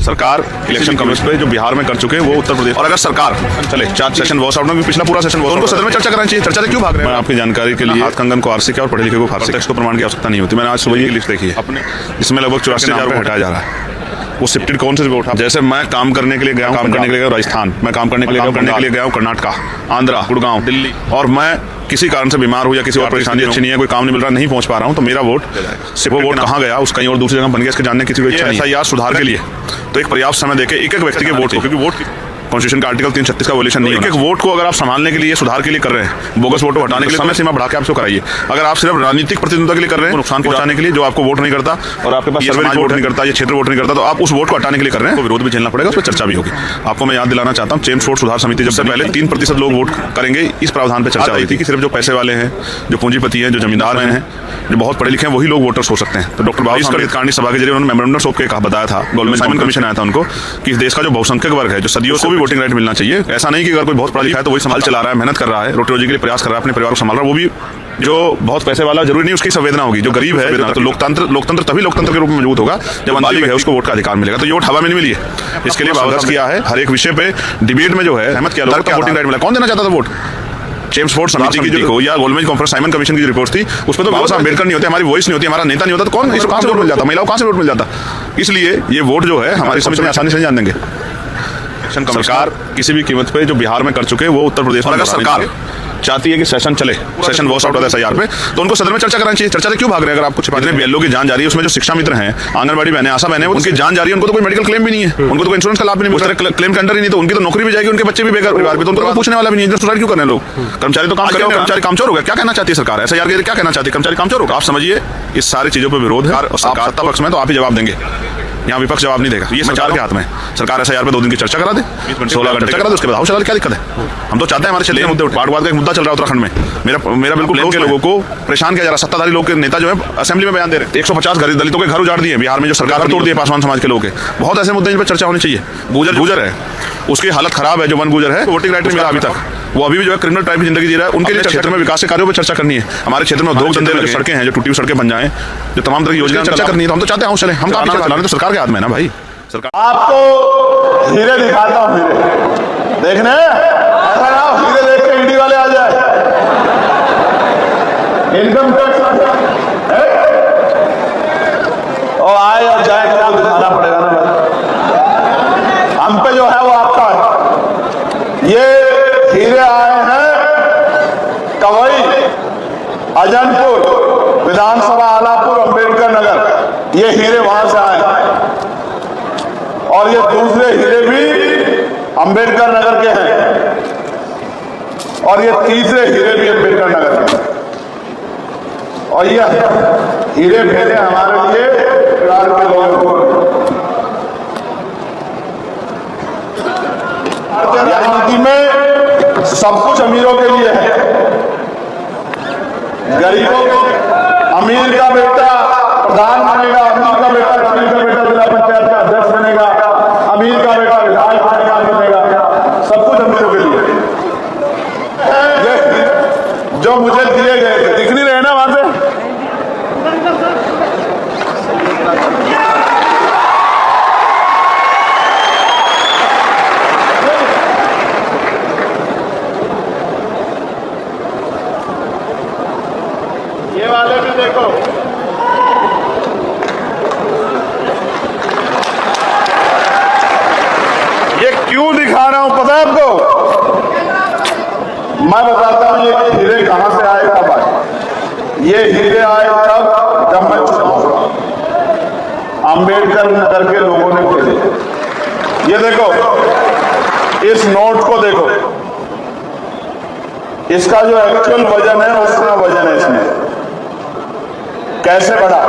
सरकार election commission पे जो बिहार में कर चुके हैं वो उत्तर प्रदेश, और अगर सरकार चले 4 सेशन वॉश आउट में, पिछला पूरा सेशन वॉश, उनको सदन में चर्चा करनी चाहिए। चर्चा से क्यों भाग रहे हैं? मैं आपकी जानकारी के लिए हाथ कंगन को आरसी किया और पढ़े लिखे को फारसी, को प्रमाण की आवश्यकता नहीं होती। मैंने आज सुबह की लिस्ट देखी है अपने, इसमें लगभग 84,000 रुपये हटाया जा रहा है। वो शिफ्टेड कौन से उठा? जैसे मैं काम करने के लिए गया हूँ, काम करने के लिए गया राजस्थान, मैं काम करने के लिए गया हूँ कर्नाटका, आंध्रा, गुड़गांव, दिल्ली, और मैं किसी कारण से बीमार हूँ या किसी और परेशानी अच्छी नहीं है, कोई काम नहीं मिल रहा, नहीं पहुंच पा रहा हूँ, तो मेरा वोट सिर्फ वो वोट कहाँ गया, उस कहीं और दूसरी जगह बन गया, इसके जानने किसी को इच्छा नहीं है। या सुधार के लिए तो एक पर्याप्त समय देके एक एक व्यक्ति के वोट को, क्योंकि वोट कॉन्स्टिट्यूशन का आर्टिकल 336 का वोलेशन नहीं है, एक एक वोट को अगर आप संभालने के लिए, सुधार के लिए कर रहे हैं, बोगस वोट हटाने के लिए समय सीमा बढ़ा के आप इसको कराइए। अगर आप सिर्फ राजनीतिक प्रतिद्वंद्विता के लिए कर रहे हैं, नुकसान पहुंचाने के लिए, जो आपको वोट नहीं करता और आपके पास सर्वे वोट नहीं करता, ये क्षेत्र वोट नहीं करता, तो आप उस वोट को हटाने के लिए कर रहे हैं, तो विरोध भी झेलना पड़ेगा, उस पर चर्चा भी होगी। आपको मैं याद दिलाना चाहता हूँ, चेम्स वोट सुधार समिति जब से पहले 3% लोग वोट करेंगे, इस प्रावधान पर चर्चा हुई थी कि सिर्फ जो पैसे वाले हैं, जो पूंजीपति हैं, जो जमींदार हैं, जो बहुत पढ़े लिखे हैं, वही लोग वोटर्स हो सकते हैं। तो डॉक्टर बाबा आंबेडकर सभा के जरिए उन्होंने मेमोरेंडम ऑफ के बताया था, गोल्डमैन साइमन कमीशन आया था उनको, कि इस देश का जो बहुसंख्यक वर्ग है, जो सदियों को भी वोटिंग राइट मिलना चाहिए। ऐसा नहीं कि अगर कोई बहुत पढ़ा लिखा है तो वही संभाल चला रहा है, मेहनत कर रहा है, रोटी रोजी के लिए प्रयास कर रहा है, अपने परिवार को संभाल रहा है, वो भी जो बहुत पैसे वाला, जरूरी नहीं उसकी संवेदना होगी, जो गरीब है, तो लोकतंत्र तभी लोकतंत्र के रूप में मजबूत होगा जब अंतिम है उसको वोट का अधिकार मिलेगा। तो ये वोट हवा में नहीं मिली है, इसके लिए संघर्ष किया है, हर एक विषय पे डिबेट में जो है सहमत किया, लोगों को वोटिंग राइट मिला। कौन देना चाहता था वोट? चेम्स वोट समिति की जो या गोल्डमैन कॉन्फ्रेंस साइमन कमीशन की रिपोर्ट थी, उसमें तो बाबा साहब अम्बेडकर नहीं होते, हमारी वॉइस नहीं होती, हमारा नेता नहीं होता, तो कौन इसको कहां से वोट मिल जाता? महिलाओं कहां से वोट मिल जाता? इसलिए ये वोट जो है हमारी समझ में आसानी से जान देंगे। सरकार किसी भी कीमत पे जो बिहार में कर चुके हैं वो उत्तर प्रदेश में, अगर सरकार चाहती है कि सेशन चले, सेशन वॉश आउट होता है SIR पे, तो उनको सदन में चर्चा करनी चाहिए। चर्चा से क्यों भाग रहे हैं? अगर आपको जितने BLO की जान जा रही है, उसमें जो शिक्षा मित्र हैं, आंगनबाड़ी बहनें, आशा बहनें, उनकी जान जा रही है, उनको तो कोई मेडिकल क्लेम भी नहीं है, उनको तो कोई इंश्योरेंस का लाभ भी नहीं, उस क्लेम के अंडर ही नहीं, तो उनकी तो नौकरी भी जाएगी, उनके बच्चे भी बेकार परिवार भी, तो उनको पूछने वाला भी नहीं है। सुधार क्यों करने लोग? कर्मचारी तो काम करेंगे, कर्मचारी कामचोर हो गया। क्या कहना चाहती है सरकार? SIR के क्या कहना चाहती है? कर्मचारी कामचोर होगा। आप समझिए, इस सारी चीजों पर विरोध है, और सरकार सत्ता पक्ष में तो आप ही जवाब देंगे, यहाँ विपक्ष जवाब नहीं देगा। ये सरकार के हाथ में, सरकार SIR पे 2 दिन की चर्चा करा दे, 16 घंटे करा दे, उसके बाद हाउस चला, क्या दिक्कत है? हम तो चाहते हैं हमारे क्षेत्र मुद्दे, पार्टवाद का एक मुद्दा चल रहा है उत्तराखंड में, मेरा बिल्कुल के लोगों को परेशान किया जा रहा है। सत्ताधारी लोग के नेता जो है असेंबली में बयान दे रहे हैं 150 दलितों के घर उजाड़ दिए बिहार में, जो सरकार तोड़ दिए पासवान समाज के लोग के। बहुत ऐसे मुद्दे जिन पर चर्चा होनी चाहिए। गुजर है, उसकी हालत खराब है, जो वन गुजर है, वोटिंग राइट नहीं मिला अभी तक, वो अभी भी जो है क्रिमिनल टाइप की जिंदगी जी रहा है। उनके लिए क्षेत्र में विकास के कार्यों पर चर्चा करनी है। हमारे क्षेत्र में उद्योग धंधे, जो सड़कें हैं, जो टूटी हुई सड़कें बन जाएं, जो तमाम तरह की योजनाएं चर्चा करनी है। तो हम तो चाहते हैं चले, हम काम चलाने तो सरकार के हाथ में है ना भाई। सरकार आपको हीरे दिखाता हूँ, हीरे देखने, अगर आप हीरे देख के ईडी वाले आ जाए, इनकम टैक्स और आए और जाए, क्या दिखाना पड़ेगा ना भाई। हम पे जो है वो आपका है। ये हीरे आए हैं कवई, अजनपुर, विधानसभा आलापुर, अंबेडकर नगर, ये हीरे वहां से आए, और ये दूसरे हीरे भी अंबेडकर नगर के हैं, और ये तीसरे हीरे भी अंबेडकर नगर के हैं। और ये हीरे भेजे हमारे लिए बिहार के लोगों को। राजनीति में सब कुछ अमीरों के लिए है, गरीबों के, अमीर का बेटा प्रधान बनेगा, अमीर का बेटा गरीब का बेटा जिला पंचायत का अध्यक्ष बनेगा, अमीर का बेटा विधायक बनेगा, सब कुछ अमीरों के लिए। ये जो मुझे दिए गए थे, दिख नहीं रहे ना वहां से, ये वाले भी देखो। ये क्यों दिखा रहा हूं पता है आपको? मैं बताता हूं ये हीरे कहां से आए, कब आए। ये हीरे आए तब जब मैं अंबेडकर नगर के लोगों ने भेजे। ये देखो, इस नोट को देखो, इसका जो एक्चुअल वजन है उसका वजन है इसमें कैसे बढ़ा।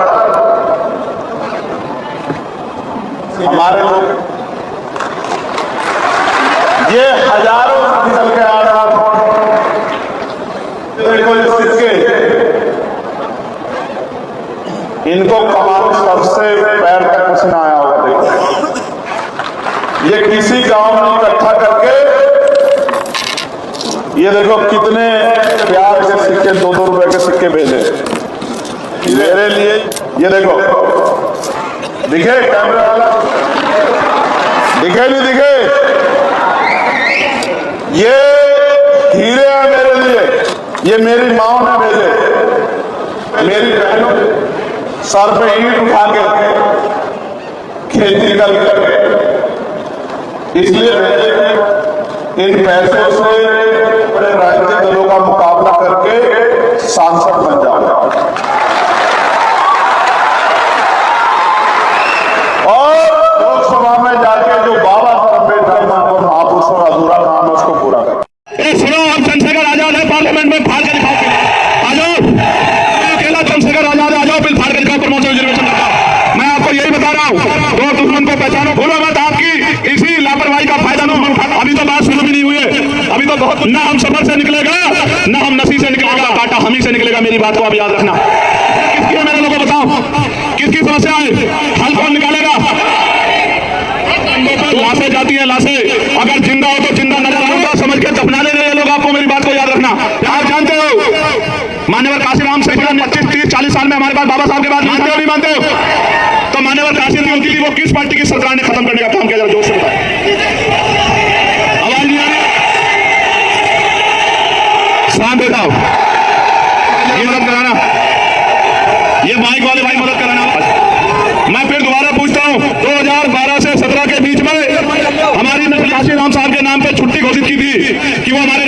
हमारे लोग ये हजारों निकल के आ रहा था, देखो ये सिक्के, इनको कमाल सबसे पैर तक पसीना आया होगा। देखो ये किसी गांव में इकट्ठा करके, ये देखो कितने प्यार के सिक्के, 2-2 रुपए के सिक्के भेजे मेरे लिए। ये देखो, दिखे कैमरा वाला, दिखे नहीं दिखे? ये हीरे हैं मेरे लिए, ये मेरी माँ ने भेजे, मेरी बहनों ने सर पे ईंट उठा के खेती करके इसलिए भेजे कि इन पैसों से बड़े राजनीतिक दलों का मुकाबला करके सांसद बन जाओ और लोकसभा में जाके जो बाबा साहब अम्बेडकर महापुरुषों का अधूरा काम है उसको पूरा करें। सुनो, हम चंद्रशेखर आजाद है पार्लियामेंट में फाड़ के दिखाओ, आ जाओ अकेला चंद्रशेखर आजाद आ जाओ, बिल फाड़ के दिखाओ प्रमोशन रिजर्वेशन का। मैं आपको यही बता रहा हूँ, दो दुश्मन को पहचानो, भूलो मत आपकी इसी लापरवाही का फायदा न उठाना। अभी तो बात शुरू भी नहीं हुई है, अभी तो बहुत ना हम सफर से निकलेगा ना हम नसी से निकलेगा, कांटा हम ही से निकलेगा। मेरी बात को आप याद रखना। किसकी है मेरे लोगों को बताओ, किसकी समस्या है, हल कौन निकालेगा? लाशें जाती है, लाशें अगर जिंदा हो तो जिंदा नजर आऊंगा समझ के दफना दे रहे हैं लोग आपको। मेरी बात को याद रखना। आप जानते हो मान्यवर काशीराम से 25-30-40 साल में हमारे पास बाबा साहब के बाद मानते हो नहीं मानते हो? तो मान्यवर काशीराम की थी, वो किस पार्टी की सरकार ने खत्म करने का काम किया? जरा जोर से बताओ, आवाज नहीं आ रही? शांत हो जाओ, ये मदद कराना, ये माइक वाले भाई मदद कराना। मैं फिर दोबारा पूछता हूँ, 2012 से 17 के बीच में हमारी काशीराम साहब के नाम पे छुट्टी घोषित की थी कि वो हमारे